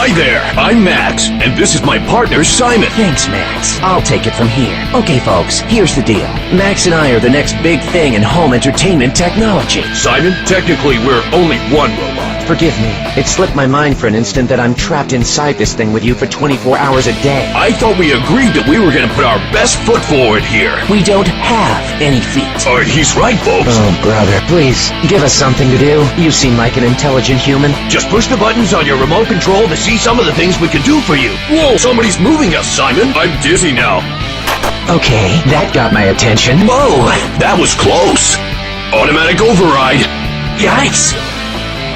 Hi there, I'm Max, and this is my partner, Simon. Thanks, Max. I'll take it from here. Okay, folks, here's the deal. Max and I are the next big thing in home entertainment technology. Simon, technically we're only one robot. Forgive me. It slipped my mind for an instant that I'm trapped inside this thing with you for 24 hours a day. I thought we agreed that we were gonna put our best foot forward here. We don't have any feet. Oh, he's right, folks. Oh, brother, please, give us something to do. You seem like an intelligent human. Just push the buttons on your remote control to see some of the things we can do for you. Whoa, somebody's moving us, Simon. I'm dizzy now. Okay, that got my attention. Whoa, that was close. Automatic override. Yikes!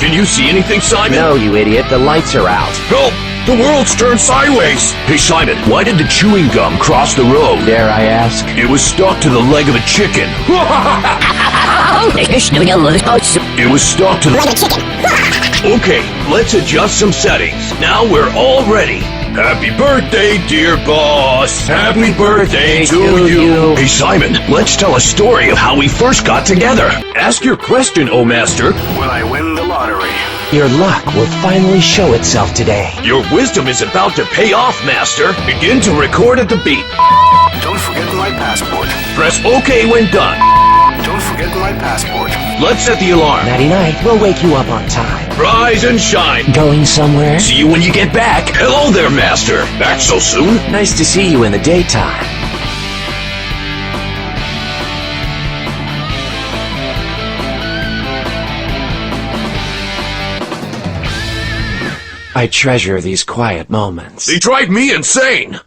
Can you see anything, Simon? No, you idiot, the lights are out. Help! The world's turned sideways! Hey, Simon, why did the chewing gum cross the road? Dare I ask? It was stuck to the leg of a chicken. It was stuck to the chicken. Okay, let's adjust some settings. Now we're all ready. Happy birthday, dear boss. Happy birthday to you. Hey, Simon, let's tell a story of how we first got together. Ask your question, O Master. When I win the lottery. Your luck will finally show itself today. Your wisdom is about to pay off, Master. Begin to record at the beat. Don't forget my passport. Press OK when done. Don't forget my passport. Let's set the alarm. Nighty-night, we'll wake you up on time. Rise and shine. Going somewhere? See you when you get back. Hello there, Master. Back so soon? Nice to see you in the daytime. I treasure these quiet moments. They drive me insane.